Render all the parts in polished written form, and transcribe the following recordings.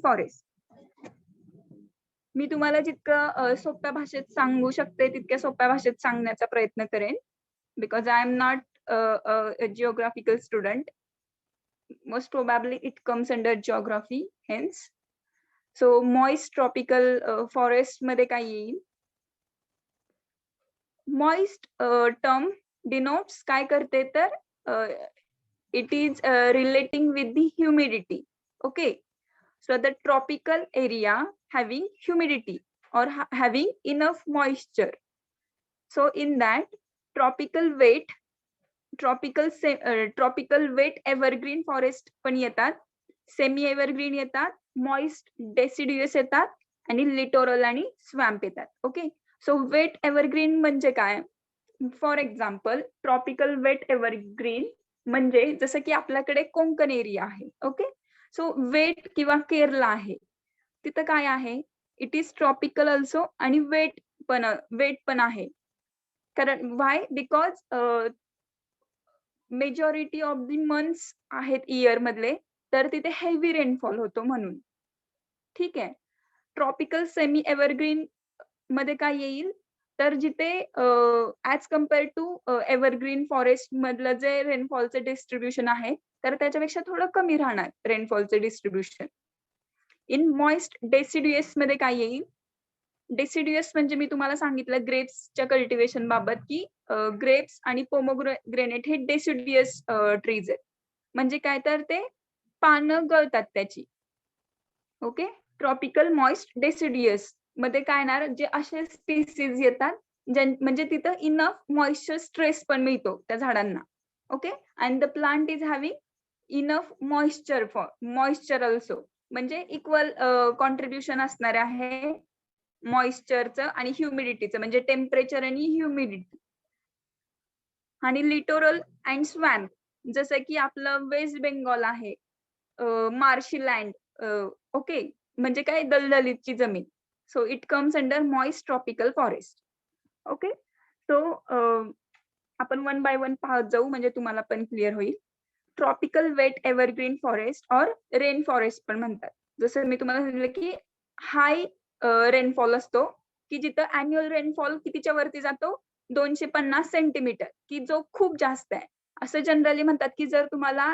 Forest. मी तुम्हाला जितकं सोप्या भाषेत सांगू शकते तितक्या सोप्या भाषेत सांगण्याचा प्रयत्न करेन, because I am not a geographical student. Most probably it comes under geography, hence. So moist tropical forest मध्ये काय येईल? Moist term denotes काय करते तर it is relating with the humidity. Okay. So the tropical area having humidity or having enough moisture. So in that tropical wet evergreen forest पण येतात, semi evergreen येतात, moist डेसिड्युअस येतात आणि लिटोरल आणि swamp येतात. ओके. सो वेट एव्हरग्रीन म्हणजे काय? For example tropical wet evergreen म्हणजे जसं की आपल्याकडे कोंकण एरिया आहे. ओके. सो वेट किंवा केरला आहे, तिथं काय आहे? इट इज ट्रॉपिकल ऑल्सो आणि वेट पण आहे. कारण why? Because majority of the months आहेत इयर मधले, तर तिथे हेवी रेनफॉल होतो म्हणून. ठीक आहे. ट्रॉपिकल सेमी एव्हरग्रीन मध्ये काय येईल तर जिथे as compare to evergreen forest मधलं जे रेनफॉलचं डिस्ट्रीब्युशन आहे तर त्याच्यापेक्षा थोडं कमी राहणार रेनफॉलचं डिस्ट्रीब्युशन. इन मॉइस्ट डेसिड्युअस मध्ये काय येईल? डेसिड्युअस म्हणजे मी तुम्हाला सांगितलं ग्रेप्सच्या कल्टिवेशन बाबत की ग्रेप्स आणि पोमोग्रेनेट हे डेसिड्युअस ट्रीज आहेत. म्हणजे काय तर ते पानं गळतात त्याची. ओके. ट्रॉपिकल मॉइस्ट डेसिड्युअस मध्ये काय येणार? जे असे स्पीसीज येतात म्हणजे तिथं इनफ मॉइश्चर स्ट्रेस पण मिळतो त्या झाडांना. Okay. And the plant is having enough moisture also. म्हणजे इक्वल कॉन्ट्रीब्युशन असणार आहे मॉइश्चरचं आणि ह्युमिडिटीचं, म्हणजे टेम्परेचर आणि ह्युमिडिटी. आणि लिटोरल अँड स्वॅम्प जसं की आपलं वेस्ट बेंगॉल आहे, मार्शी लँड. ओके. म्हणजे काय? दलदलीची जमीन. So it comes under moist tropical forest. Okay. So आपण वन बाय वन पाहत जाऊ म्हणजे तुम्हाला पण क्लिअर होईल. ट्रॉपिकल वेट एव्हरग्रीन फॉरेस्ट और रेन फॉरेस्ट पण म्हणतात. जसं मी तुम्हाला सांगितलं की हाय रेनफॉल असतो की जिथं अॅन्युअल रेनफॉल कितीच्या वरती जातो? 250 सेंटीमीटर, की जो खूप जास्त आहे. असं जनरली म्हणतात की जर तुम्हाला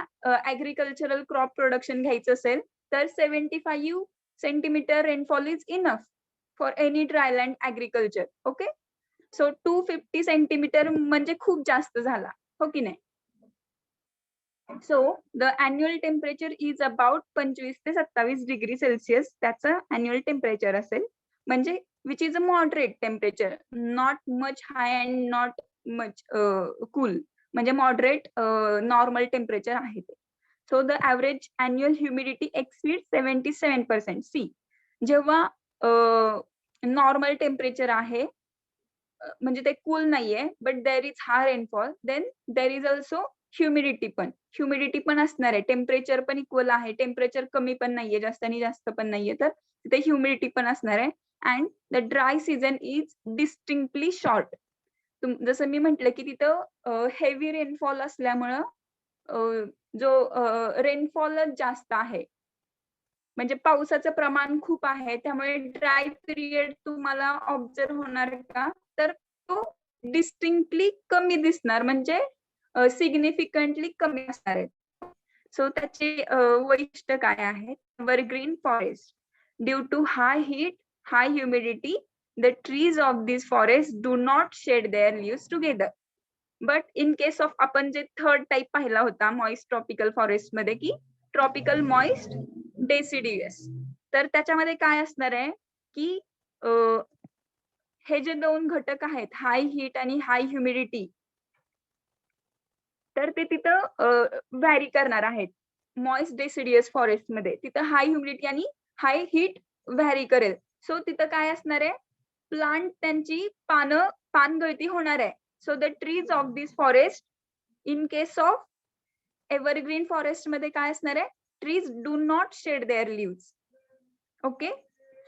ऍग्रिकल्चरल क्रॉप प्रोडक्शन घ्यायचं असेल तर 75 centimetre rainfall is enough for any dryland agriculture. Okay. So 250 centimetre म्हणजे खूप जास्त झाला, हो की नाही? So the annual temperature is about 25 ते 27 डिग्री सेल्सिअस त्याचं अॅन्युअल टेम्परेचर असेल. म्हणजे which is a moderate temperature, not much high and not much cool. म्हणजे मॉडरेट नॉर्मल टेम्परेचर आहे ते. So the average annual humidity exceed 77%. See, जेव्हा normal temperature आहे म्हणजे ते कूल नाहीये but there is high rainfall, then there is also humidity पण असणार आहे. टेम्परेचर पण इक्वल आहे, टेम्परेचर कमी पण नाहीये जास्त आणि जास्त पण नाहीये, तर तिथे ह्युमिडिटी पण असणार आहे. And the dry season is distinctly short. जसं मी म्हटलं की तिथं हेवी रेनफॉल असल्यामुळं जो रेनफॉलच जास्त आहे, म्हणजे पावसाचं प्रमाण खूप आहे, त्यामुळे ड्राय पिरियड तुम्हाला ऑब्झर्व होणार का तर तो डिस्टिंक्टली कमी दिसणार, म्हणजे सिग्निफिकंटली कमी असणार आहे. सो त्याचे वैशिष्ट्य काय आहे? Evergreen forest due to high heat, high humidity, the trees of this forest do not shed their leaves together. But in case of आपण जे थर्ड टाइप पाहिला होता मॉइस्ट ट्रॉपिकल फॉरेस्ट मध्ये की ट्रॉपिकल मॉइस्ट डेसिड्युअस, तर त्याच्यामध्ये काय असणार आहे की हे जे दोन घटक आहेत, हाय हीट आणि हाय ह्युमिडिटी, तर ते तिथं व्हॅरी करणार आहेत. मॉइस्ट डेसिडियस फॉरेस्ट मध्ये तिथं हाय ह्युमिडिटी आणि हाय हीट व्हॅरी करेल. सो तिथं काय असणार आहे? प्लांट त्यांची पानगळती होणार आहे. So the trees of this forest, in case of evergreen forest मध्ये काय असणार आहे? Trees do not shed their leaves. Okay.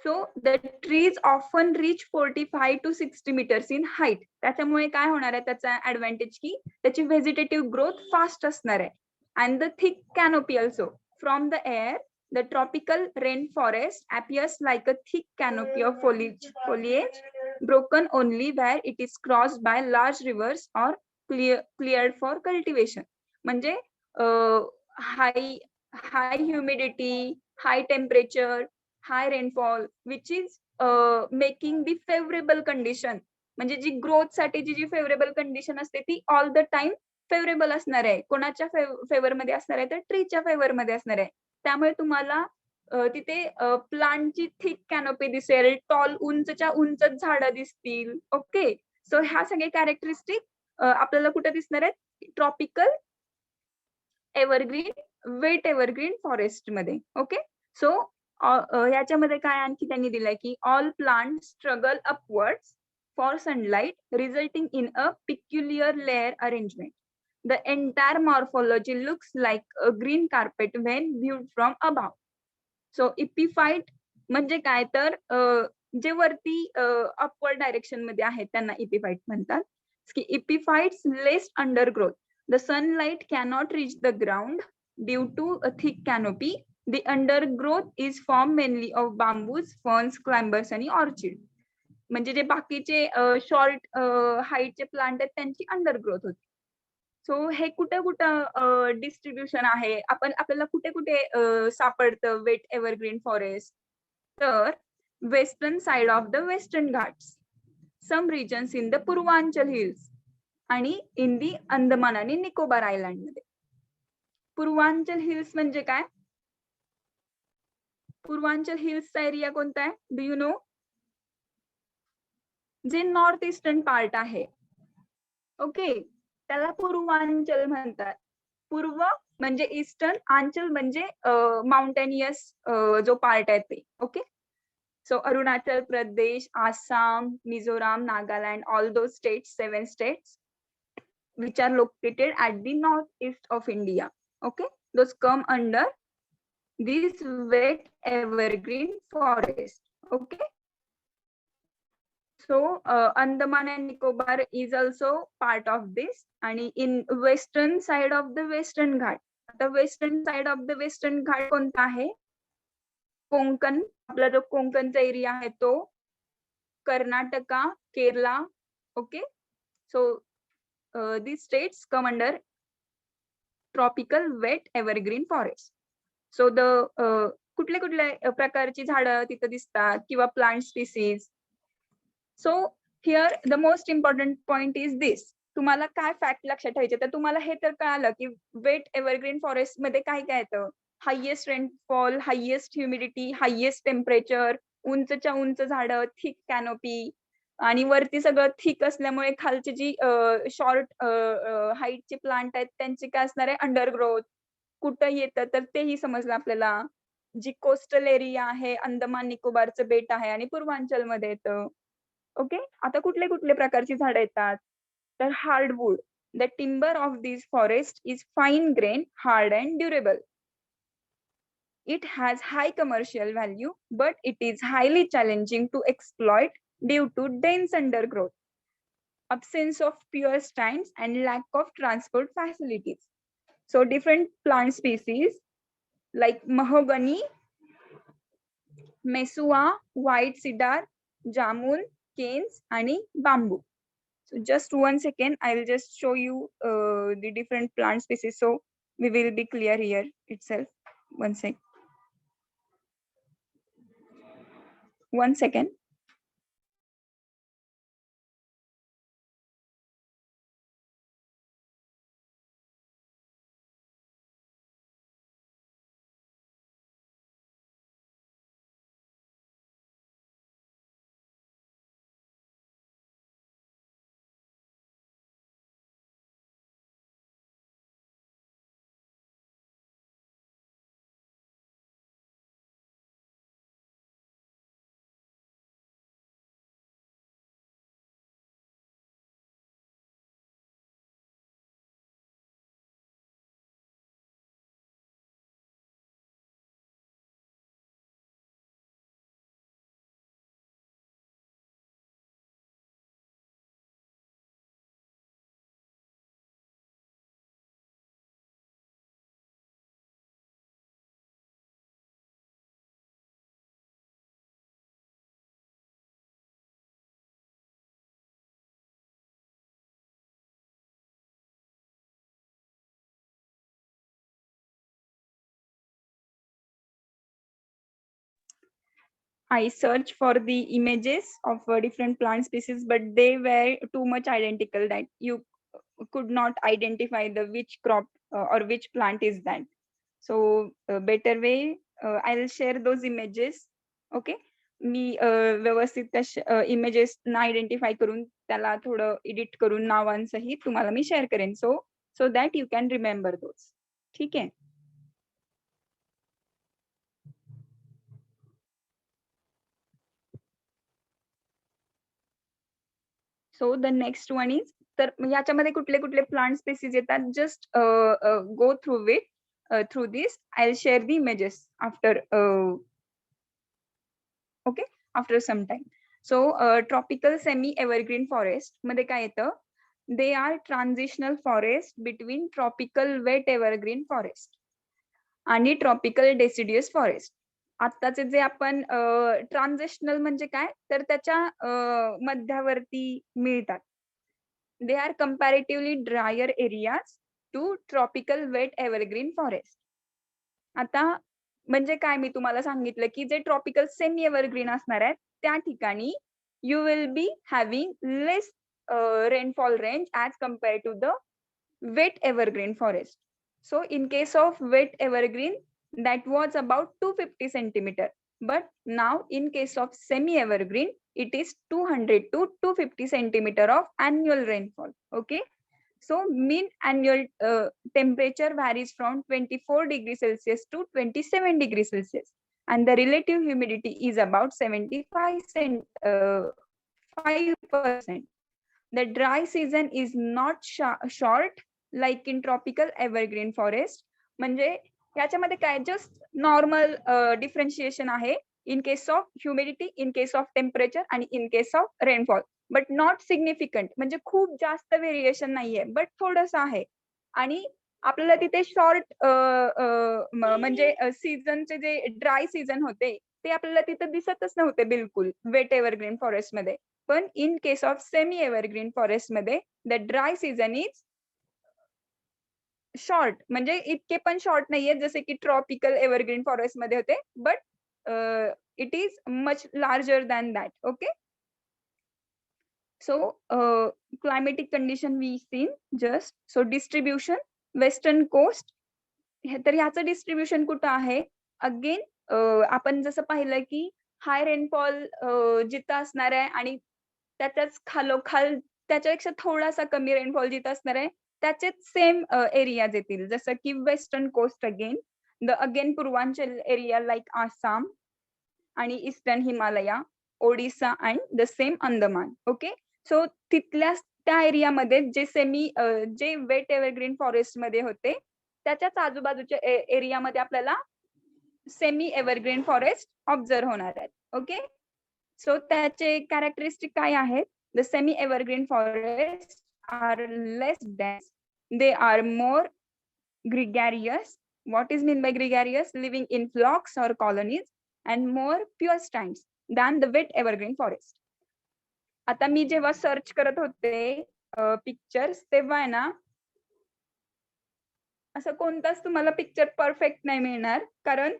So the trees often reach 45 to 60 meters in height. त्याच्यामुळे काय होणार आहे त्याचा ऍडव्हान्टेज की त्याची व्हेजिटेटिव्ह ग्रोथ फास्ट असणार आहे. And the thick canopy also from the air The tropical rainforest appears like a thick canopy of foliage broken only where it is crossed by large rivers or cleared for cultivation. म्हणजे high humidity, high temperature, high rainfall, which is making the favorable condition. म्हणजे जी growth साठी जी favourable condition असते ती all the time favourable असणार आहे. कोणाच्या favour मध्ये असणार आहे तर ट्रीच्या फेवर मध्ये असणार आहे. त्यामुळे तुम्हाला तिथे प्लांटची थिक कॅनोपी दिसेल, टॉल उंचच्या उंचच झाडं दिसतील. ओके, सो ह्या सगळे कॅरेक्टरिस्टिक आपल्याला कुठे दिसणार आहेत? Tropical evergreen, wet evergreen forest मध्ये. ओके, सो याच्यामध्ये काय आणखी त्यांनी दिलंय की all plant struggle upwards for sunlight, resulting in a peculiar layer arrangement. The entire morphology looks like a green carpet when viewed from above. So epiphyte म्हणजे काय तर जे वरती अपवर्ड डायरेक्शन मध्ये आहेत त्यांना epiphyte म्हणतात. की epiphytes less undergrowth. The sunlight cannot reach the ground due to a thick canopy. The undergrowth is formed mainly of bamboos, ferns, climbers आणि orchid. म्हणजे जे बाकीचे शॉर्ट हाईटचे प्लांट आहेत त्यांची अंडरग्रोथ होती. सो हे कुठं कुठं डिस्ट्रीब्युशन आहे, आपल्याला कुठे कुठे सापडतं वेट एव्हरग्रीन फॉरेस्ट? तर western side of the Western Ghats, some regions in the Purvanchal hills आणि इन दी अंदमान आणि निकोबार आयलँड मध्ये. पूर्वांचल हिल्स म्हणजे काय? पूर्वांचल हिल्सचा एरिया कोणता आहे? Do you know? जे नॉर्थ ईस्टर्न पार्ट आहे. ओके, त्याला पूर्वांचल म्हणतात. पूर्व म्हणजे ईस्टर्न, आंचल म्हणजे माउंटेनियस जो पार्ट आहे ते. Okay, so Arunachal Pradesh, Assam, Mizoram, Nagaland, all those states, 7 states which are located at the northeast of India. Okay, those come under this wet evergreen forest. Okay, so Andaman and Nicobar is also part of this. आणि in western side of the western घाट, आता western side of the western घाट कोणता आहे? कोंकण, आपला जो कोंकणचा area आहे तो, Karnataka, Kerala. Okay, so these states come under tropical wet evergreen forest. So the कुठले कुठले प्रकारची झाडं तिथे दिसतात किंवा plant species. So here the most important point is this. तुम्हाला काय फॅक्ट लक्षात ठेवायचे, तर तुम्हाला हे तर कळालं की वेट एव्हरग्रीन फॉरेस्ट मध्ये काय काय येतं? Highest rainfall, highest humidity, highest temperature, उंचच्या उंच झाडं, थिक कॅनोपी, आणि वरती सगळं थिक असल्यामुळे खालची जी शॉर्ट हाईटचे प्लांट आहेत त्यांचे काय असणार आहे? अंडरग्रोथ. कुठं येतं तर तेही समजलं आपल्याला. जी कोस्टल एरिया आहे, अंदमान निकोबारचं बेट आहे आणि पूर्वांचल मध्ये येतं. ओके, आता कुठले कुठले प्रकारची झाडं येतात? तर hardwood. The timber of this forest is fine grain, hard and durable. It has high commercial value, but it is highly challenging to exploit due to dense undergrowth, absence of pure stands, and lack of transport facilities. So different plant species like mahogany, mesua, white cedar, jamun, canes, and bamboo. So just 1 second, I will just show you the different plant species. So we will be clear here itself. 1 sec. 1 second. I searched for the images of different plant species, but they were too much identical that you could not identify the which crop or which plant is that. So better way, I'll share those images. Okay. मी व्यवस्थित त्या images ना identify करून त्याला थोडं edit करून नावांसहित तुम्हाला मी शेअर करेन. So so that you can remember those. ठीक आहे. So the next one is, तर याच्यामध्ये कुठले कुठले प्लांट स्पेसीज येतात, just go through with through this. I will share the images after okay, after some time. So tropical semi evergreen forest मध्ये काय येतं, they are transitional forest between tropical wet evergreen forest आणि tropical deciduous forest. आत्ताचे जे आपण ट्रान्झिशनल म्हणजे काय, तर त्याच्या मध्यावरती मिळतात. They are comparatively drier areas to tropical wet evergreen forest. आता म्हणजे काय, मी तुम्हाला सांगितलं की जे ट्रॉपिकल सेमी एव्हरग्रीन असणार आहे त्या ठिकाणी you will be having less rainfall range as compare to the wet evergreen forest. So in case of wet evergreen, that was about 250 centimeter. But now in case of semi evergreen, it is 200 to 250 centimeter of annual rainfall. Okay. So mean annual temperature varies from 24 degrees Celsius to 27 degrees Celsius. And the relative humidity is about 5%. The dry season is not short like in tropical evergreen forest. म्हणजे याच्यामध्ये काय, just normal differentiation आहे in case of humidity, in case of temperature आणि in case of rainfall, but not significant. म्हणजे खूप जास्त variation नाहीये, but थोडंसं आहे. आणि आपल्याला तिथे शॉर्ट म्हणजे सीझनचे जे ड्राय सीझन होते ते आपल्याला तिथे दिसतच नव्हते बिलकुल वेट एव्हरग्रीन फॉरेस्ट मध्ये. पण in case of semi evergreen forest मध्ये the dry season is short, म्हणजे इतके पण शॉर्ट नाहीये जसे की ट्रॉपिकल एव्हरग्रीन फॉरेस्ट मध्ये होते, but it is much larger than that. Okay. So climatic condition we seen just. So distribution western coast, तर ह्याचं डिस्ट्रीब्युशन कुठं आहे, अगेन आपण जसं पाहिलं की हाय रेनफॉल जिथं असणार आहे आणि त्याच्याच खालोखाल त्याच्यापेक्षा थोडासा कमी रेनफॉल जिथं असणार आहे त्याचेच सेम एरियाज येतील, जसं की western coast again Purvanchal area like Assam आणि eastern Himalaya, Odisha and the same Andaman. Okay. So तिथल्या त्या एरियामध्ये जे वेट एव्हरग्रीन फॉरेस्ट मध्ये होते त्याच्याच आजूबाजूच्या एरियामध्ये आपल्याला सेमी एव्हरग्रीन फॉरेस्ट ऑब्झर्व होणार आहेत. ओके. सो त्याचे कॅरेक्टरिस्टिक काय आहेत, the semi evergreen forest are less dense, they are more gregarious. What is mean by gregarious? Living in flocks or colonies and more pure stands than the wet evergreen forest. आता मी जेव्हा search करत होते pictures तेव्हा आहे ना, असं कोणताच तुम्हाला पिक्चर परफेक्ट नाही मिळणार, कारण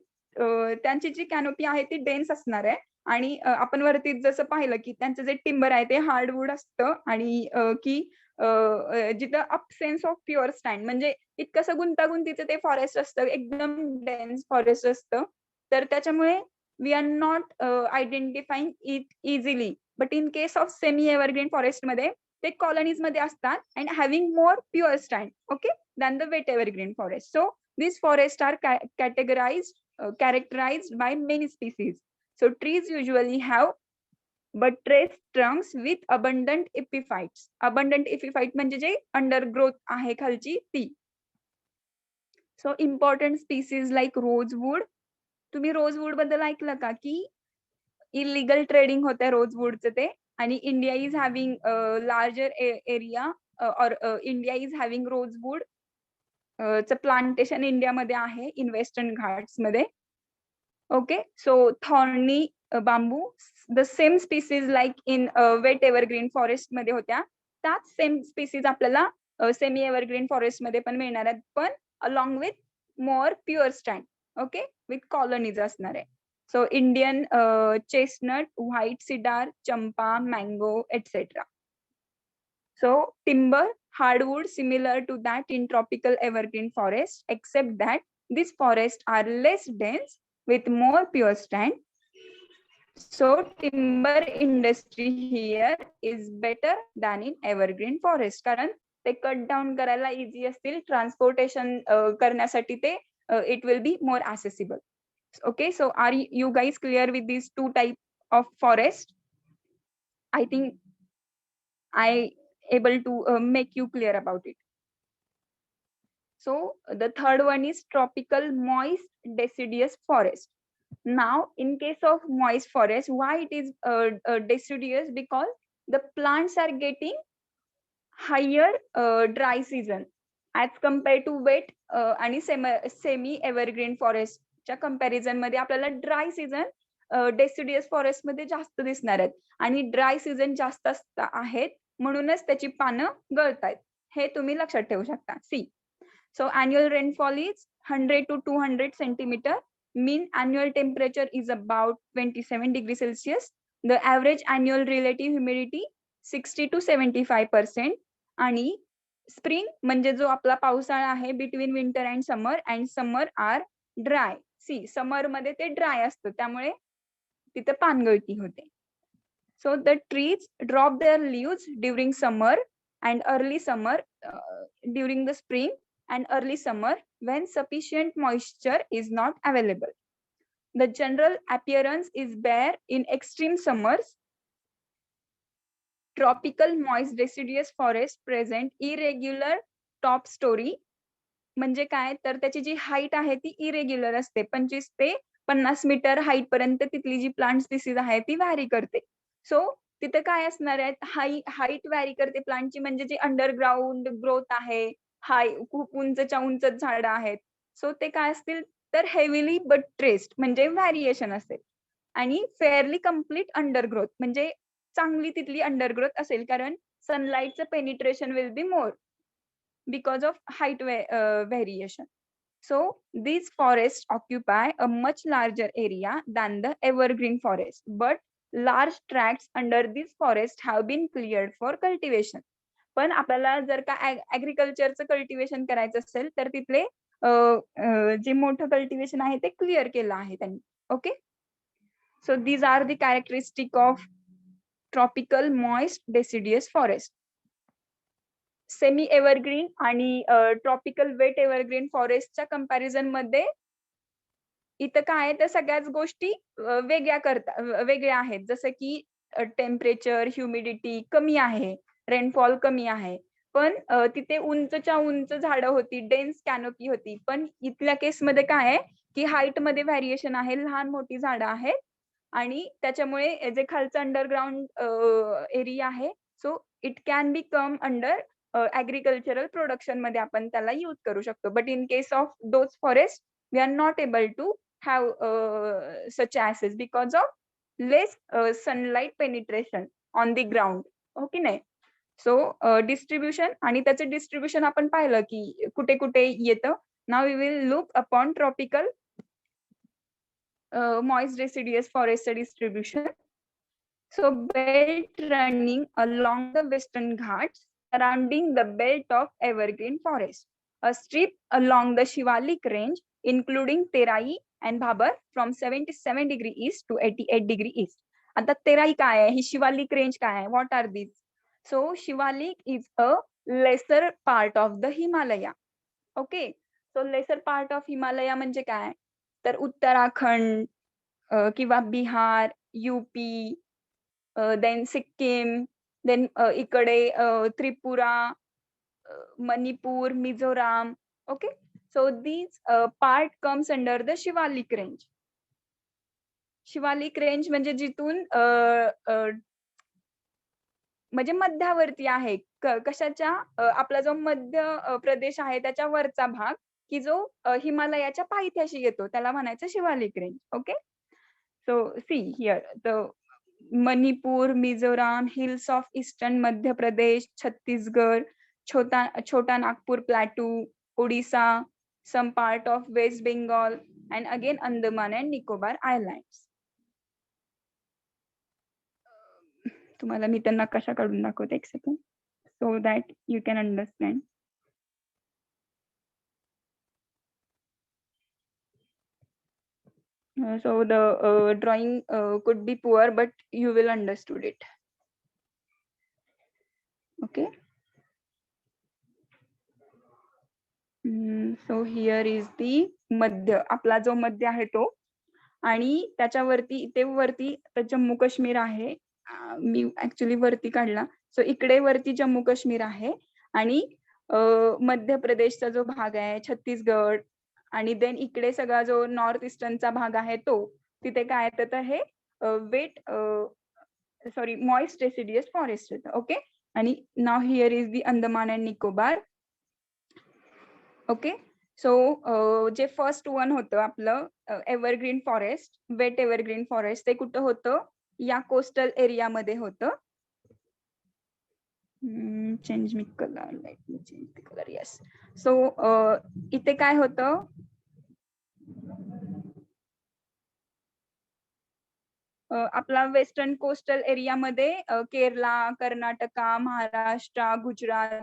त्यांची जी कॅनोपी आहे ती डेन्स असणार आहे. आणि आपण वरती जसं पाहिलं की त्यांचं जे टिंबर आहे ते हार्डवूड असतं आणि की जिथं अबसेन्स ऑफ प्युअर स्टँड, म्हणजे इतकंसं गुंतागुंतीचं ते फॉरेस्ट असतं, एकदम डेन्स फॉरेस्ट असतं. तर त्याच्यामुळे we are not identifying it easily. But in case of semi evergreen forest मध्ये ते कॉलनीज मध्ये असतात and having more pure stand, okay, than the wet evergreen forest. So these forests are characterized by many species. So trees usually have buttressed trunks with abundant epiphytes. Abundant epiphyte म्हणजे जे undergrowth आहे खालची ती. So important species like rosewood. तुम्ही rosewood बद्दल ऐकलं का की इलिगल ट्रेडिंग होते रोजवूडचं ते, आणि India is having larger area और इंडिया इज हॅव्हिंग रोजवूड च प्लांटेशन इंडियामध्ये आहे इन वेस्टर्न घाट्स मध्ये. Okay. So thorny bamboo, the same species like in wet evergreen forest मध्ये होत्या, त्याच सेम स्पीसीज आपल्याला सेमी एव्हरग्रीन फॉरेस्ट मध्ये पण मिळणार आहेत, पण along with more pure stand. Okay. With colonies असणार आहे. So Indian chestnut, white cedar, champa, mango, etc. So timber, hardwood similar to that in tropical evergreen forest, except that these forests are less dense with more pure stand. So timber industry here is better than in evergreen forest कारण ते cut down करायला easy असतील transportation करण्यासाठी ते it will be more accessible. Okay, so are you guys clear with these two type of forest? I think I able to make you clear about it. So the third one is tropical moist deciduous forest. Now, in case of moist forest, why it is deciduous? Because the plants are getting higher dry season as compared to wet आणि semi evergreen forest च्या comparison मध्ये आपल्याला dry season deciduous forest मध्ये जास्त दिसणार आहेत आणि dry season जास्त आहेत म्हणूनच त्याची पानं गळतायत हे तुम्ही लक्षात ठेवू शकता. See so annual rainfall is 100 to 200 centimeter. Mean annual temperature is about 27 degrees Celsius. The average annual relative humidity 60 to 75%. आणि स्प्रिंग म्हणजे जो आपला पावसाळा आहे between winter and summer are dry. See summer मध्ये ते ड्राय असतं त्यामुळे तिथे पानगळती होते. So the trees drop their leaves during summer and early summer during the spring and early summer when sufficient moisture is not available. The general appearance is bare in extreme summers. Tropical moist deciduous forest present irregular top story. म्हणजे काय तर त्याची जी height आहे ती irregular असते 25 ते 50 metre height पर्यंत तिथली जी प्लांट स्पीसीज आहे ती व्हॅरी करते. सो तिथे काय असणार आहे हाईट व्हॅरी करते प्लांटची म्हणजे जी अंडरग्राऊंड ग्रोथ आहे खूप उंचच्या उंच झाडं आहेत. सो ते काय असतील तर हेविली बट ट्रेस्ड म्हणजे व्हॅरिएशन असेल आणि फेअरली कम्प्लीट अंडरग्रोथ म्हणजे चांगली तिथली अंडरग्रोथ असेल कारण सनलाईटचं penetration will be more because of height variation. So these forests occupy a much larger area than the evergreen forest, but large tracts under these forests have been cleared for cultivation. पण आपल्याला जर का ऍग्रिकल्चरचं cultivation करायचं असेल तर तिथले जे मोठं कल्टिवेशन आहे ते क्लिअर केलं आहे त्यांनी. Okay, so these are the characteristic of tropical moist deciduous forest. Semi evergreen आणि ट्रॉपिकल वेट एव्हरग्रीन फॉरेस्टच्या कंपॅरिझन मध्ये इथं काय तर सगळ्याच गोष्टी वेगळ्या आहेत. जसं की टेम्परेचर ह्युमिडिटी कमी आहे, रेनफॉल कमी आहे, पण तिथे उंचच्या उंच झाडं होती, डेन्स कॅनोपी होती. पण इथल्या केसमध्ये काय आहे की हाईट मध्ये व्हॅरिएशन आहे, लहान मोठी झाडं आहेत आणि त्याच्यामुळे जे खालचं अंडरग्राऊंड एरिया आहे so it can be come under agricultural production मध्ये आपण त्याला यूज करू शकतो. But in case of those forest we are not able to have such assets because of less sunlight penetration on the ground. Okay नाही. So distribution आणि त्याचं distribution आपण पाहिलं की कुठे कुठे येतं. Now we will look upon tropical moist deciduous forest distribution. So belt running along the western Ghats surrounding the belt of evergreen forest. A strip along the Shivalik range including Terai and Bhabar from 77 degree east to 88 degree east. आता तेराई काय आहे, ही Shivalik range काय आहे, what are this? So Shivalik is a lesser part of the Himalaya. Okay, so lesser part of Himalaya म्हणजे काय तर उत्तराखंड किंवा Bihar, UP, then Sikkim, then इकडे Tripura, Manipur, Mizoram. Okay, so these part comes under the Shivalik range. Shivalik range म्हणजे जिथून म्हणजे मध्यावरती आहे कशाच्या आपला जो मध्य प्रदेश आहे त्याच्या वरचा भाग की जो हिमालयाच्या पायथ्याशी येतो त्याला म्हणायचं Shivalik range. Okay, so see here the Manipur, Mizoram, hills of eastern Madhya Pradesh, Chhattisgarh, Chota Nagpur plateau, Odisha, some part of West Bengal, and again Andaman and Nicobar Islands. तुम्हाला मी त्यांना कशा काढून दाखवते एक second so that you can understand. So the drawing could be poor, but you will understood it. Okay. So here is the मध्य, आपला जो मध्य आहे तो, आणि त्याच्यावरती इथे वरती जम्मू काश्मीर आहे. मी ऍक्च्युली वरती काढला. सो इकडे वरती जम्मू काश्मीर आहे आणि मध्य प्रदेशचा जो भाग आहे, छत्तीसगड, आणि देन इकडे सगळा जो नॉर्थ ईस्टर्नचा भाग आहे तो, तिथे काय येतं तर हे मॉइस्ट डेसिडियस फॉरेस्ट येतं. ओके. आणि नाव here is the Andaman and Nicobar. Okay. So जे फर्स्ट वन होतं आपलं evergreen forest, wet evergreen forest, ते कुठं होतं? या कोस्टल एरियामध्ये होतं. Change me colour, let me change the colour. Yes. So इथे काय होतं? आपला वेस्टर्न कोस्टल एरियामध्ये केरला, कर्नाटका, महाराष्ट्र, गुजरात,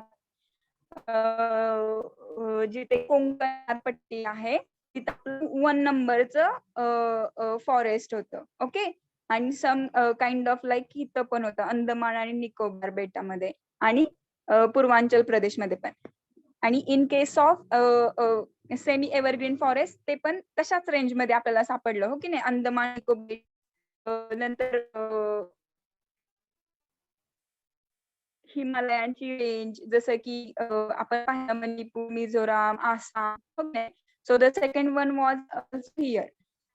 जिथे कोकण पट्टी आहे तिथं 1 नंबरचं फॉरेस्ट होतं. ओके. आणि सम काइंड ऑफ लाईक इथं पण होतं अंदमान आणि निकोबार बेटामध्ये आणि पूर्वांचल प्रदेशमध्ये पण. आणि in case of semi evergreen forest ते पण तशाच रेंजमध्ये आपल्याला सापडलं, हो की नाही? अंदमान निकोबार, नंतर हिमालयांची रेंज, जसं की आपण पाहिलं Manipur, Mizoram, Assam. So the second one was here.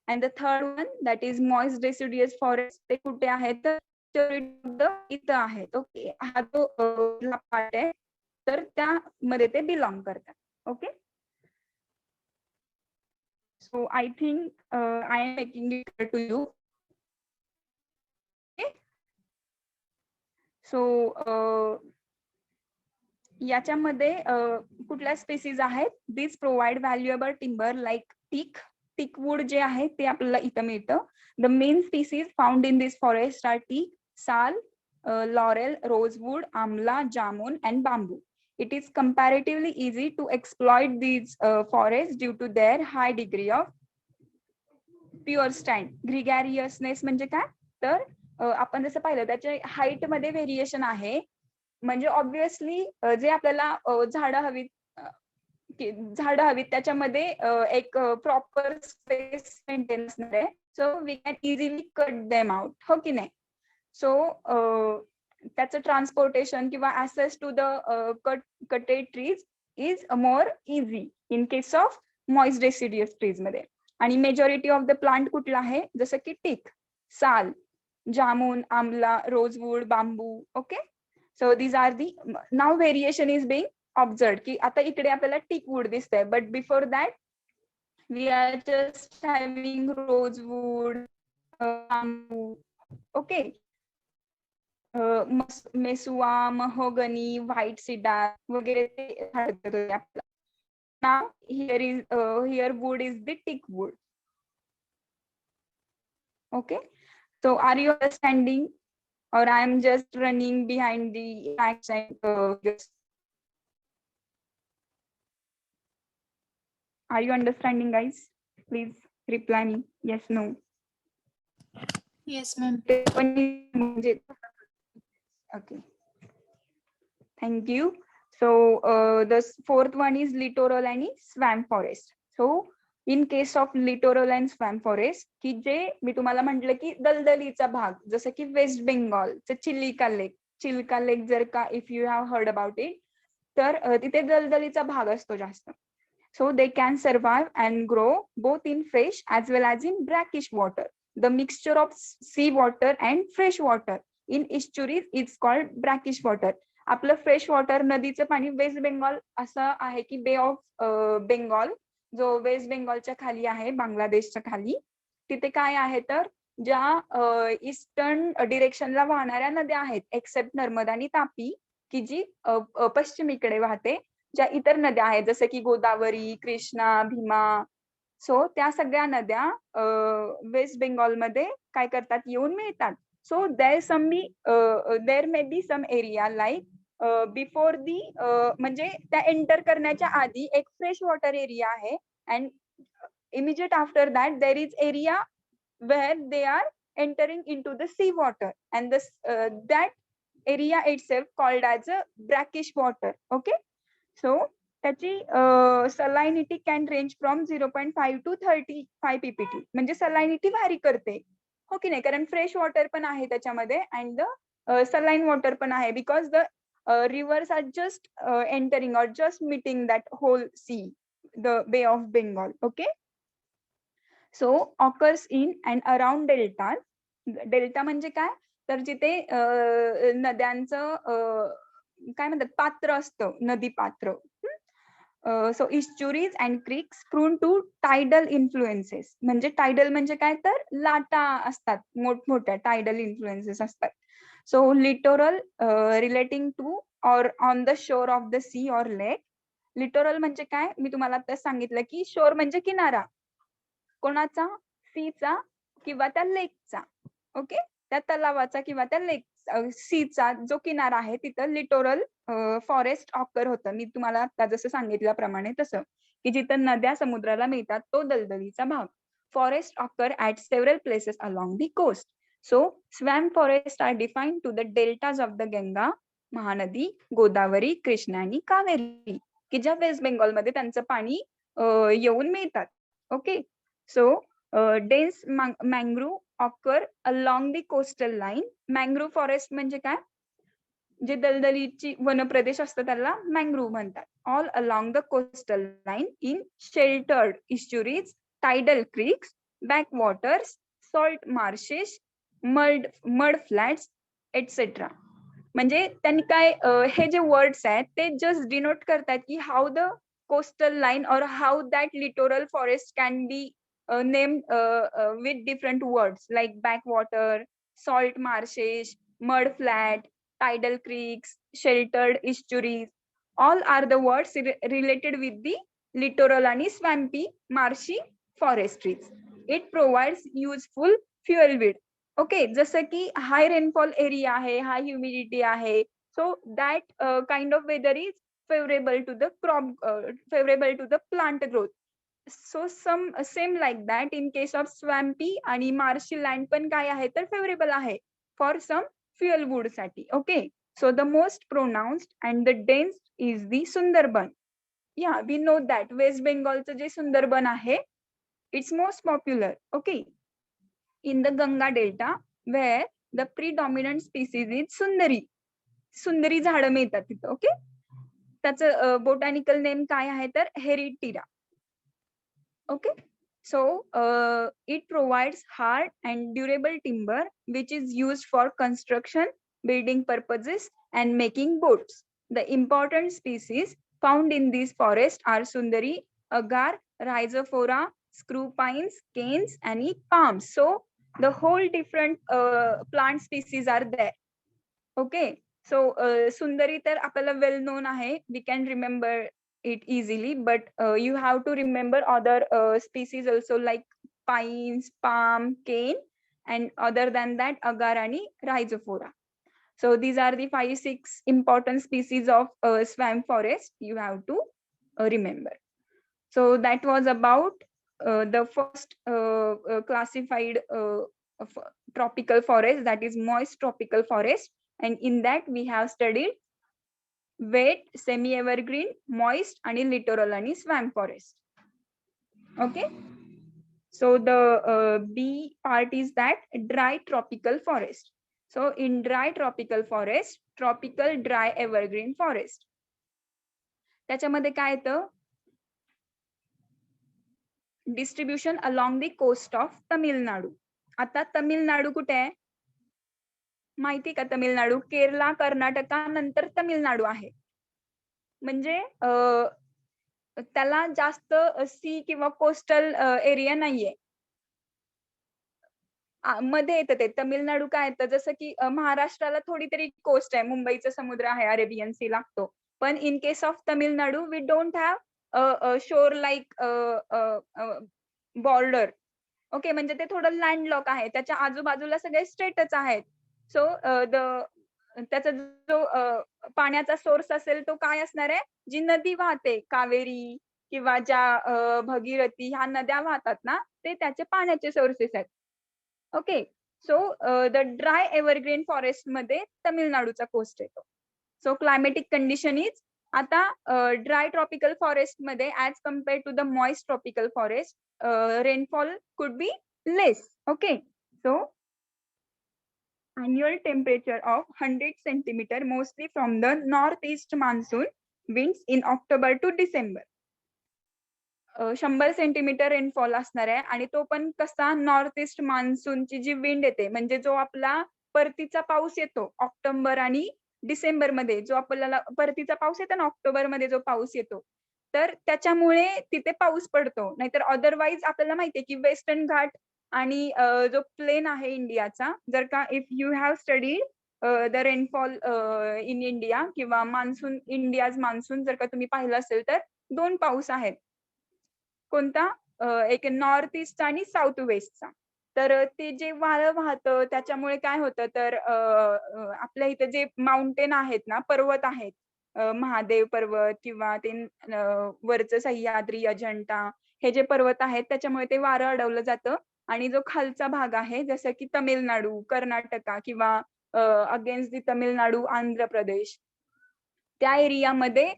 And the third one that is moist deciduous forest, ते कुठे आहे तर इथं आहेत. ओके. हा जो पार्ट आहे तर त्यामध्ये ते बिलॉंग करतात. Okay. So I think I am making it clear to you. So याच्यामध्ये कुठल्या स्पेसीज आहेत? This provide valuable timber like teak wood जे आहे ते आपल्याला इथं मिळतं. The main species found in this forest are teak, sal, laurel, rosewood, amla, jamun and bamboo. It is comparatively easy to exploit these forests due to their high degree of pure stand. Gregariousness म्हणजे काय? तर आपण जसं पाहिलं त्याच्या हाईट मध्ये variation आहे. म्हणजे ऑब्व्हियसली जे आपल्याला झाडं हवीत त्याच्यामध्ये एक प्रॉपर स्पेस मेंटेन असणार आहे. So we can easily cut them out, हो की नाही? सो त्याचं ट्रान्सपोर्टेशन किंवा access to the cutted trees is more easy in case of moist deciduous trees मध्ये. आणि मेजॉरिटी ऑफ द प्लांट कुठला आहे? जसं की टीक, sal, jamun, amla, rosewood, bamboo. Okay. So these are the. Now variation is being observe की आता इकडे आपल्याला टीक वूड दिसतंय, but before that we are just having rosewood, bamboo. Okay. Mesua, mahogany, white cedar वगैरे ते आपल्याला. Now here wood is the teak wood. Okay. So are you understanding, or I am just running behind the facts and just. Are you understanding, guys? Please reply me. Yes, no. Yes, ma'am. Okay. Thank you. So the fourth one is littoral and swamp forest. So in case of littoral and swamp forest, की जे मी तुम्हाला म्हटलं की दलदलीचा भाग, जसं की waste बेंगॉलचं Chilika lake जर का if you have heard about it, तर तिथे दलदलीचा भाग असतो जास्त. So they can survive and grow both in fresh as well as in brackish water. The mixture of sea water and fresh water in estuaries is called brackish water. आपलं fresh water नदीचं पाणी west Bengal असं आहे की bay of Bengal जो west बेंगॉलच्या खाली आहे, बांगलादेशच्या खाली, तिथे काय आहे तर ज्या ईस्टर्न डिरेक्शनला वाहणाऱ्या नद्या आहेत एक्सेप्ट नर्मदा आणि तापी, की जी पश्चिमेकडे वाहते. ज्या इतर नद्या आहेत जसं की गोदावरी, कृष्णा, भीमा, सो त्या सगळ्या नद्या वेस्ट बेंगॉलमध्ये काय करतात, येऊन मिळतात. So there may be some area like before the म्हणजे त्या एंटर करण्याच्या आधी एक फ्रेश वॉटर एरिया आहे, and immediate after that there is area where they are entering into the sea water, and that area itself called as a brackish water. Okay, so त्याची सलाइनिटी can range from 0.5 to 35 ppt, म्हणजे सलाइनिटी vary करते, हो की नाही, कारण fresh water पण आहे त्याच्यामध्ये अँड द सलाइन वॉटर पण आहे, because the rivers are just entering or just meeting that whole sea, the Bay of Bengal. Okay, so occurs in and around deltas. Delta म्हणजे काय, तर जिथे नद्यांचं काय म्हणतात, पात्र असतं, नदी पात्र. So estuaries and creeks prone to tidal influences, म्हणजे टायडल म्हणजे काय, तर लाटा असतात, मोठमोठ्या टायडल इन्फ्लुएन्सेस असतात. So littoral relating to or on the shore of the sea or lake. Littoral म्हणजे काय, मी तुम्हाला आता सांगितलं की शोर म्हणजे किनारा, कोणाचा, सीचा किंवा त्या लेकचा. ओके, त्या तलावाचा किंवा त्या लेक सीचा जो किनारा आहे तिथं लिटोरल फॉरेस्ट ऑकर होतं. मी तुम्हाला आता जसं सांगितल्याप्रमाणे तसं, की जिथं नद्या समुद्राला मिळतात तो दलदलीचा भाग. Forest occur at several places along the coast. So swamp forest are defined to the deltas of the Ganga, Mahanadi, Godavari, Krishna आणि कावेरी, की ज्या वेस्ट बेंगॉलमध्ये त्यांचं पाणी येऊन मिळतात. Okay, so dense mangrove occur along the coastal line. Mangrove forest म्हणजे काय, जे दलदलीची वनप्रदेश असतात त्याला मँग्रोव्ह म्हणतात. All along the coastal line in sheltered estuaries, tidal creeks, back waters, salt marshes, mud flats etcetera. म्हणजे त्यांनी काय हे जे वर्ड्स आहेत ते जस्ट डिनोट करतात की हाऊ द कोस्टल लाईन और how that littoral forest can be named with different words like backwater, salt marshes, mud flat, tidal creeks, sheltered estuaries. All are the words related with the littoral and swampy, marshy forestries. It provides useful fuel wood. Okay, जसं की high rainfall area आहे, high humidity आहे, so that kind of weather is favorable to the favorable to the plant growth. So same like that in case of swampy आणि marshy land पण काय आहे तर favourable आहे फॉर सम फ्युएल वूड साठी. Okay, so the most pronounced and the dense is the Sundarban. Yeah we know that west बेंगॉलचं जे सुंदरबन आहे it's most popular. Okay, in the Ganga delta where the predominant species is sundari. Sundari झाडं मिळतात तिथं. Okay, त्याचं botanical name काय आहे तर हेरिटिरा. Okay, so it provides hard and durable timber which is used for construction, building purposes and making boats. The important species found in these forests are sundari, agar, rhizophora, screw pines, canes and palms. So the whole different plant species are there. Okay, so sundari तर आपल्याला well known आहे, we can remember it easily, but you have to remember other species also like pines, palm, cane, and other than that agar and rhizophora. So these are the 5-6 important species of swamp forest you have to remember. So that was about the first classified tropical forest, that is moist tropical forest, and in that we have studied wet, semi-evergreen, moist आणि littoral आणि swamp forest. Okay, so the B part is that dry tropical forest. So in dry tropical forest, tropical dry evergreen forest, त्याच्यामध्ये काय येतं, distribution along the coast of Tamil Nadu. आता तमिळनाडू कुठे आहे माहिती का, तमिळनाडू केरला कर्नाटका नंतर तमिळनाडू आहे. म्हणजे त्याला जास्त सी किंवा कोस्टल एरिया नाहीये. मध्ये येतं ते तमिळनाडू. काय येतं जसं की महाराष्ट्राला थोडी तरी कोस्ट आहे, मुंबईचा समुद्र आहे, अरेबियन सी लागतो, पण in case of Tamil Nadu we don't have shore like border. Okay, म्हणजे ते थोडं लँडलॉक आहे. त्याच्या आजूबाजूला सगळे स्टेटच आहेत. सो त्याचा जो पाण्याचा सोर्स असेल तो काय असणार आहे? जी नदी वाहते, कावेरी किंवा ज्या भगीरथी ह्या नद्या वाहतात ना, ते त्याचे पाण्याचे सोर्सेस आहेत. Okay. So the dry evergreen फॉरेस्टमध्ये तामिळनाडूचा कोस्ट येतो. सो क्लायमॅटिक कंडिशन इज आता ड्राय ट्रॉपिकल फॉरेस्टमध्ये as compare to the moist tropical forest rainfall could be less. Okay, so annual temperature of 100 centimeter mostly from the northeast monsoon winds in October to December. 100 centimetre rainfall असणार आहे आणि तो पण कसा north east मान्सूनची जी wind येते म्हणजे जो आपला परतीचा पाऊस येतो ऑक्टोबर आणि डिसेंबर मध्ये जो आपल्याला परतीचा पाऊस येतो ना ऑक्टोबर मध्ये जो पाऊस येतो तर त्याच्यामुळे तिथे पाऊस पडतो नाहीतर अदरवाईज आपल्याला माहितीये की वेस्टर्न घाट आणि जो प्लेन आहे इंडियाचा जर का if you have studied the rainfall in India किंवा मान्सून इंडियाज मान्सून जर का तुम्ही पाहिलं असेल तर 2 पाऊस आहेत. कोणता? एक नॉर्थ ईस्ट आणि साऊथ वेस्टचा. तर ते जे वारं वाहतं त्याच्यामुळे काय होतं तर आपल्या इथे जे माउंटेन आहेत ना, पर्वत आहेत. महादेव पर्वत किंवा ते वरचं सह्याद्री, अजंठा हे जे पर्वत आहेत त्याच्यामुळे ते वारं अडवलं जातं आणि जो खालचा भाग आहे जसं की तमिळनाडू, कर्नाटका किंवा अगेन्स्ट दी तमिळनाडू, आंध्र प्रदेश त्या एरियामध्ये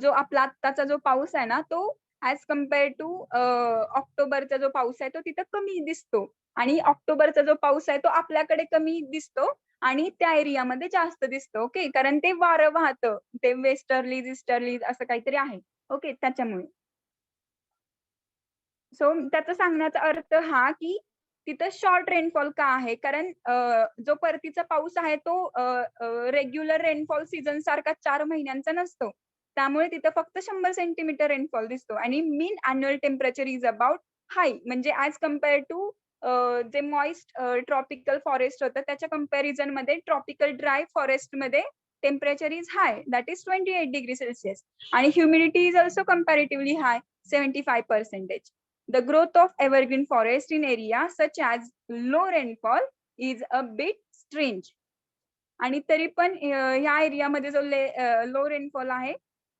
जो आपला आत्ताचा जो पाऊस आहे ना तो ॲज कंपेअर टू ऑक्टोबरचा जो पाऊस आहे तो तिथं कमी दिसतो आणि ऑक्टोबरचा जो पाऊस आहे तो आपल्याकडे कमी दिसतो आणि त्या एरियामध्ये जास्त दिसतो. ओके, कारण ते वारं वाहतं. ते वेस्टर्लीज, ईस्टर्लीज असं काहीतरी आहे. ओके, त्याच्यामुळे. सो त्याचा सांगण्याचा अर्थ हा की तिथं शॉर्ट रेनफॉल का आहे कारण जो परतीचा पाऊस आहे तो रेग्युलर रेनफॉल सीझन सारखा 4 महिन्यांचा नसतो त्यामुळे तिथं फक्त 100 सेंटीमीटर रेनफॉल दिसतो आणि mean annual temperature is about high म्हणजे ऍज कम्पेअर टू जे मॉइस्ट ट्रॉपिकल फॉरेस्ट होतं त्याच्या कम्पॅरिझन मध्ये ट्रॉपिकल ड्राय फॉरेस्ट मध्ये temperature is high that is 28 degree Celsius आणि humidity is also comparatively high 75%. The growth of evergreen forest in areas such as low rainfall is a bit strange. आणि तरी पण ह्या एरियामध्ये जो लो रेनफॉल आहे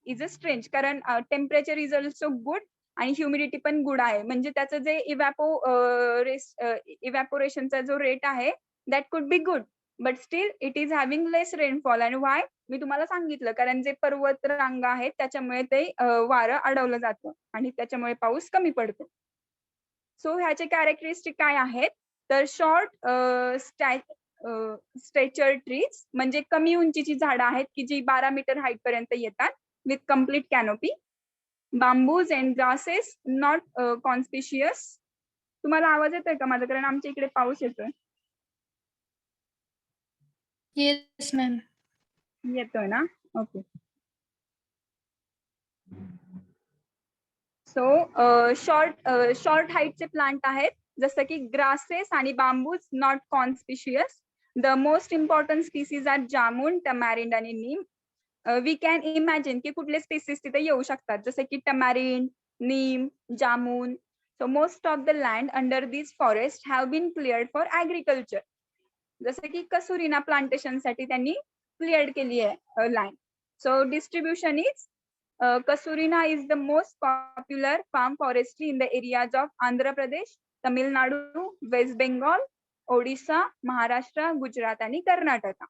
is a strange कारण temperature is also good आणि ह्युमिडिटी पण गुड आहे म्हणजे त्याचं जे इव्हॅपोरेशनचा जो रेट आहे that could be good but still it is having less rainfall आणि वाय मी तुम्हाला सांगितलं कारण जे पर्वत रांगा आहेत त्याच्यामुळे ते वारं अडवलं जातं आणि त्याच्यामुळे पाऊस कमी पडतो. सो ह्याचे कॅरेक्टरिस्टिक काय आहेत तर शॉर्ट स्ट्रेचर ट्रीज म्हणजे कमी उंचीची झाडं आहेत की जी 12 मीटर हाईट पर्यंत येतात with complete canopy. Bamboos and grasses not conspicuous. तुम्हाला आवाज येतोय का माझा कारण आमच्या इकडे पाऊस येतोय. Yes ma'am. येतोय ना ओके. सो शॉर्ट हाईटचे प्लांट आहेत जसं की ग्रासेस आणि bamboos not conspicuous. The most important species are jamun, tamarind आणि नीम. वी कॅन इमॅजिन की कुठले स्पीसीज तिथे येऊ शकतात जसे की tamarind, neem, jamun. So most of the land under this forest have been cleared for agriculture. जसं की कसुरीना प्लांटेशन साठी त्यांनी क्लिअर्ड केली आहे land. So distribution is Kasurina is the most popular farm forestry in the areas of Andhra Pradesh, Tamil Nadu, West Bengal, Odisha, Maharashtra, Gujarat आणि Karnataka.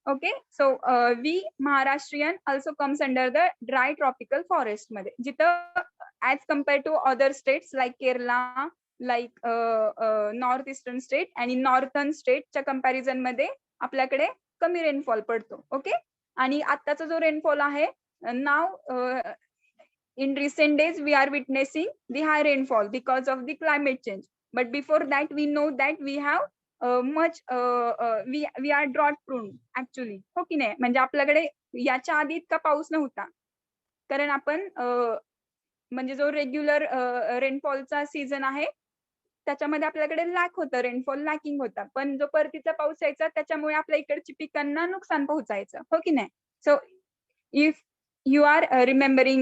Okay, so we Maharashtrian also comes under the dry tropical forest मध्ये जिथं as compared to other states like Kerala, like north eastern state आणि northern state च्या comparison मध्ये आपल्याकडे कमी rainfall पडतो. Okay, आणि आत्ताचा जो रेनफॉल आहे now in recent days we are witnessing the high rainfall because of the climate change but before that we know that we have we are drought prone actually. हो की नाही म्हणजे आपल्याकडे याच्या आधी इतका पाऊस नव्हता कारण आपण म्हणजे जो रेग्युलर रेनफॉलचा सीझन आहे त्याच्यामध्ये आपल्याकडे लॅक होतं रेनफॉल लॅकिंग होता पण जो परतीचा पाऊस यायचा त्याच्यामुळे आपल्या इकडच्या पिकांना नुकसान पोहोचायचं. हो की नाही. So if you are remembering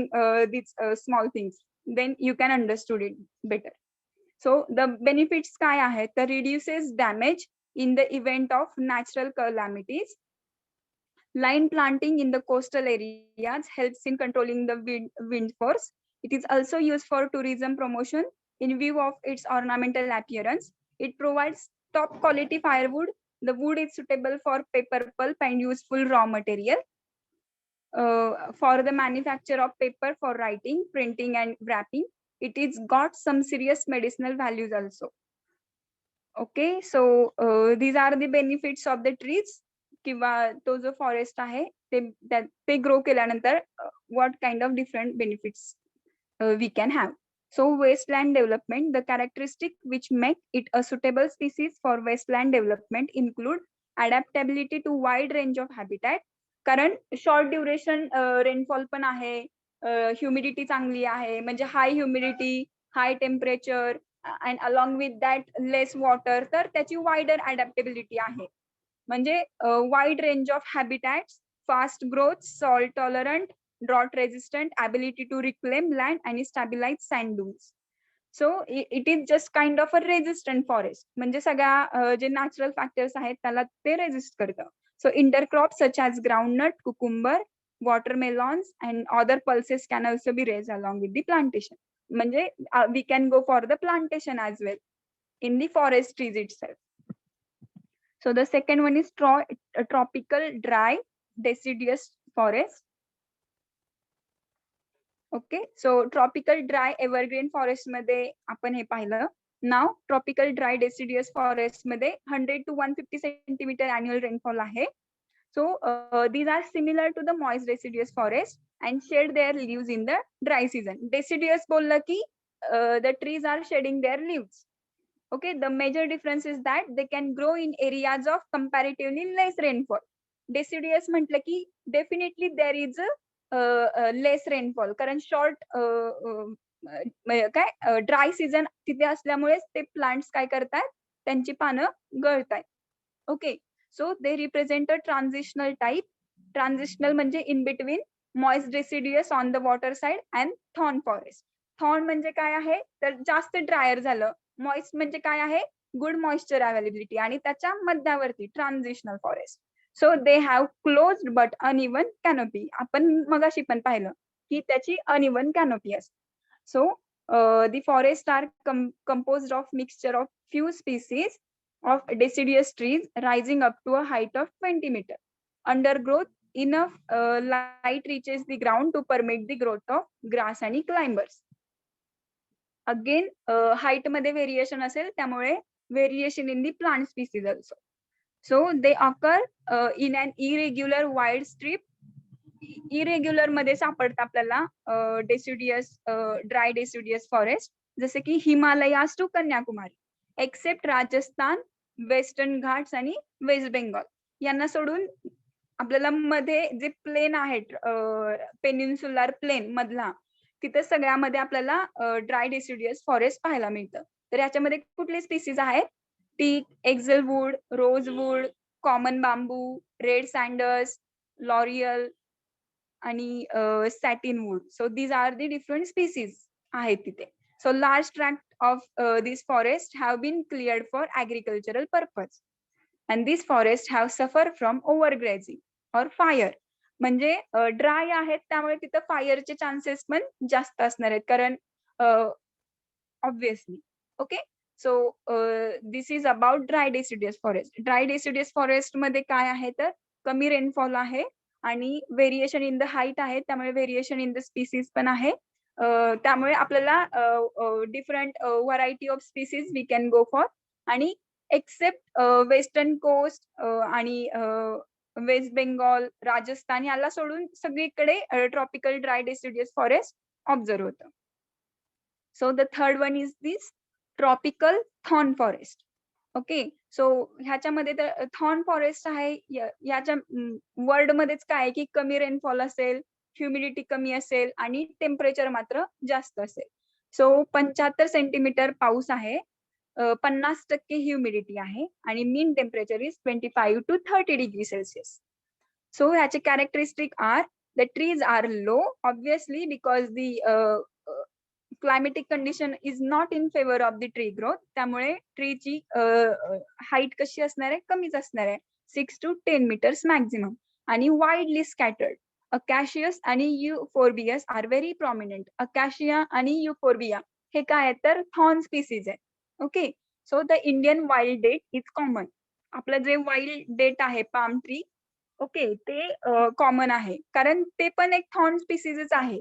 these small things. then you can understood it better. So the benefits काय आहेत तर reduces damage in the event of natural calamities. Line planting in the coastal areas helps in controlling the wind force. It is also used for tourism promotion in view of its ornamental appearance. It provides top quality firewood. The wood is suitable for paper pulp and useful raw material. For the manufacture of paper for writing, printing and wrapping. It is got some serious medicinal values also. Okay, so these are the benefits of the trees किंवा तो जो forest आहे ते grow केल्यानंतर what kind of different benefits we can have. So wasteland development, the characteristic which make it a suitable species for wasteland development include adaptability to wide range of habitat. कारण short duration rainfall पण आहे, humidity चांगली आहे, म्हणजे high humidity, high temperature and along with that less water, तर त्याची wider adaptability आहे. म्हणजे wide range of habitats, fast growth, salt tolerant, drought resistant, ability to reclaim land आणि stabilize sand dunes. So it is just kind of a resistant forest. म्हणजे सगळ्या जे natural factors आहेत त्याला ते रेजिस्ट करतं. So intercrops such as groundnut, cucumber, watermelons and other pulses can also be raised along with the plantation. म्हणजे we can go for the plantation as well in the forest trees itself. So the second one is tropical dry deciduous forest. Okay, so tropical dry evergreen forest मध्ये आपण हे पाहिलं. Now tropical dry deciduous forest मध्ये 100 to 150 centimeter annual rainfall आहे. So these are similar to the moist deciduous forest and shed their leaves in the dry season. Deciduous बोललं की the trees are shedding their leaves. Okay, the major difference is that they can grow in areas of comparatively less rainfall. Deciduous म्हटलं की definitely there is a less rainfall, कारण short काय dry season तिथे असल्यामुळे ते plants काय करतात, त्यांची पानं गळतात. Okay, so they represent a transitional type. Transitional म्हणजे in between moist deciduous on the water side and thorn forest. Thorn म्हणजे काय आहे तर जास्त ड्रायर झालं. मॉइस्ट म्हणजे काय आहे गुड मॉइश्चर अवेलेबिलिटी आणि त्याच्या मध्यावरती transitional forest. So they have closed but uneven canopy. आपण मगाशी पण पाहिलं की त्याची अनइवन कॅनोपी असते. So the forests are composed of mixture of few species of deciduous trees rising up to a height of 20 meter. Undergrowth, enough light reaches the ground to permit the growth of grass आणि climbers. Again, height मध्ये variation असेल त्यामुळे variation in the plant species also. So they occur in an irregular wide strip. Irregular मध्ये सापडतं आपल्याला deciduous dry deciduous forest, जसे की Himalayas to Kanyakumari, except Rajasthan, western Ghats आणि वेस्ट बेंगॉल. यांना सोडून आपल्याला मध्ये जे प्लेन आहेत पेनिन्सुलर प्लेन मधला, तिथे सगळ्यामध्ये आपल्याला ड्राय डेसिडियस फॉरेस्ट पाहायला मिळतं. तर याच्यामध्ये कुठले स्पीसीज आहेत, teak, axlewood, rosewood, common bamboo, red sanders, laurel आणि satin wood. So these are the different species आहेत तिथे. So large tract of this forest have been cleared for agricultural purpose and this forest have suffer from overgrazing or fire. म्हणजे dry आहेत त्यामुळे तिथं फायरचे chances पण जास्त असणार आहेत, कारण obviously. Okay, so this is about dry deciduous forest. Dry deciduous forest मध्ये काय आहे तर कमी रेनफॉल आहे आणि व्हेरिएशन इन द हाईट आहे, त्यामुळे व्हेरिएशन इन द स्पीसीज पण आहे. त्यामुळे आपल्याला different variety of species we can go for. आणि एक्सेप्ट वेस्टर्न कोस्ट आणि वेस्ट बेंगॉल, राजस्थान याला सोडून सगळीकडे tropical dry deciduous forest observe होतं. So the third one is this tropical thorn forest. Okay, so ह्याच्यामध्ये तर थॉर्न फॉरेस्ट आहे, याच्या वर्ड मध्येच काय आहे की कमी रेनफॉल असेल, ह्युमिडिटी कमी असेल आणि टेम्परेचर मात्र जास्त असेल. सो 75 सेंटीमीटर पाऊस आहे, 50% ह्युमिडिटी आहे आणि mean temperature is 25 to 30 degree Celsius. So ह्याचे characteristic are the trees are low, obviously because the climatic condition is not in favour of the tree growth, त्यामुळे ट्रीची हाईट कशी असणार आहे, कमीच असणार आहे, 6 to 10 meters मॅक्झिमम. आणि वाईडली स्कॅटर्ड. अकॅशियस आणि euphorbias are very prominent. Acacia आणि युफोर्बिया हे काय आहेत तर थॉर्न स्पीसीज आहे. Okay, so the Indian wild date is common. आपलं जे वाईल्ड डेट आहे पाम ट्री, ओके, ते कॉमन आहे, कारण ते पण एक थॉर्न स्पीसीजच आहे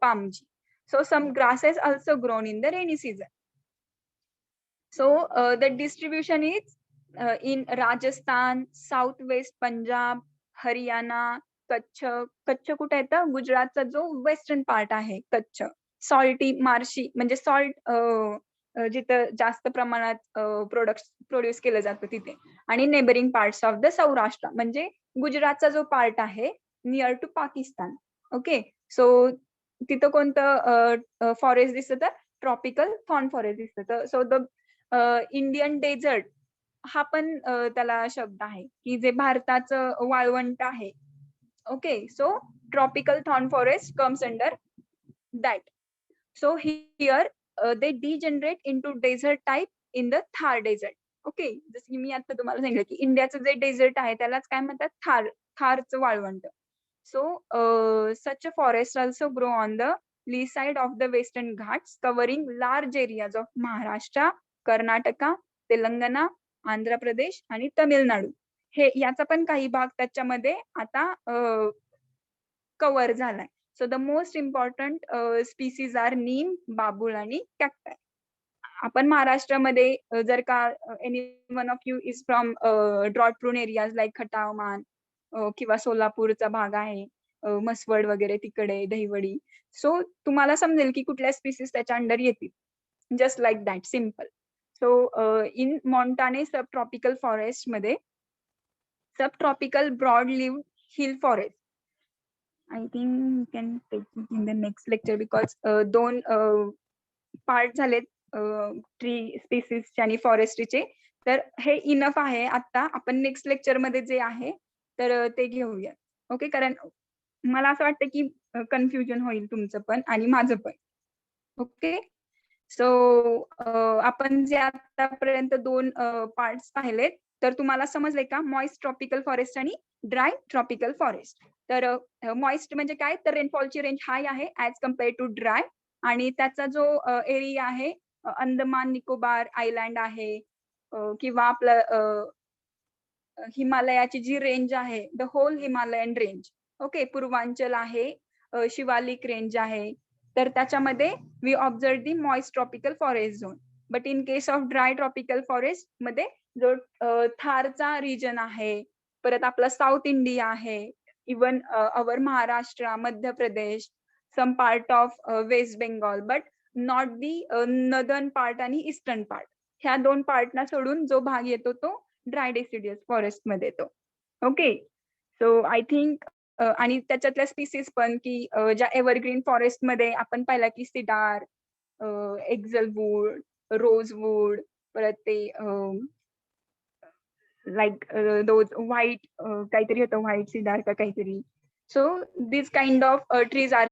पामची. So some grasses also grown in the rainy season. So the distribution is in Rajasthan, Southwest Punjab, Haryana, Kutch. Kutch कुठे येतं? गुजरातचा जो वेस्टर्न पार्ट आहे कच्छ. सॉल्टी मार्शी म्हणजे सॉल्ट जिथं जास्त प्रमाणात प्रोड्यूस केलं जातं तिथे. आणि neighboring parts of the Saurashtra म्हणजे गुजरातचा जो पार्ट आहे near to Pakistan. Okay, so तिथं कोणतं फॉरेस्ट दिसतं तर ट्रॉपिकल थॉर्न फॉरेस्ट दिसतं. सो द इंडियन डेझर्ट हा पण त्याला शब्द आहे की जे भारताचं वाळवंट आहे. Okay, so tropical thorn forest comes under that. So here they degenerate into desert type in the Thar desert. Okay, जसं की मी आता तुम्हाला सांगितलं की इंडियाचं जे डेझर्ट आहे त्यालाच काय म्हणतात, थारचं वाळवंट. So such a forest also grow on the lee side of the Western Ghats, covering large areas of Maharashtra, Karnataka, Telangana, Andhra Pradesh आणि तमिळनाडू. हे याचा पण काही भाग त्याच्यामध्ये आता कव्हर झालाय. So the most important species are neem, babul आणि कॅक्टाय. आपण महाराष्ट्रामध्ये जर का any one of you is from drought prone areas like Khatav Maan किंवा सोलापूरचा भाग आहे, म्हसवड वगैरे तिकडे, दहिवडी. सो तुम्हाला समजेल की कुठल्या स्पीसीज त्याच्या अंडर येतील. Just like that, simple. So in montane sub tropical forest मध्ये sub tropical broad leave hill forest. I think you can take in the next lecture because दोन पार्ट झालेत ट्री स्पीसीसचे आणि फॉरेस्ट्रीचे. तर हे इनफ आहे. आता आपण नेक्स्ट लेक्चर मध्ये जे आहे तर ते घेऊया. ओके, कारण मला असं वाटतं की कन्फ्युजन होईल तुमचं पण आणि माझं पण. ओके, सो आपण जे आतापर्यंत दोन पार्ट्स पाहिलेत तर तुम्हाला समजले का, मॉइस्ट ट्रॉपिकल फॉरेस्ट आणि ड्राय ट्रॉपिकल फॉरेस्ट. तर मॉइस्ट म्हणजे काय तर रेनफॉलची रेंज हाय आहे ऍज कम्पेअर टू ड्राय, आणि त्याचा जो एरिया आहे अंदमान निकोबार आयलँड आहे किंवा आपलं हिमालयाची जी रेंज आहे the whole Himalayan range. Okay, Purvanchal आहे, शिवालिक रेंज आहे, तर त्याच्यामध्ये we observe the moist tropical forest zone. But in case of dry tropical forest मध्ये जो थारचा रिजन आहे, परत आपला साऊथ इंडिया आहे, even our Maharashtra, Madhya Pradesh, some part of west Bengal, but not the northern part आणि ईस्टर्न पार्ट. ह्या दोन पार्टना सोडून जो भाग येतो तो ड्राय डेसिडियस फॉरेस्ट मध्ये येतो. ओके, सो आय थिंक आणि त्याच्यातल्या स्पीसीज पण की ज्या एव्हरग्रीन फॉरेस्ट मध्ये आपण पाहिला की सिडार, एक्झलवूड, रोजवूड, परत ते लाईक दोज व्हाईट काहीतरी होतं, व्हाईट सिडार का काहीतरी. So this kind of trees R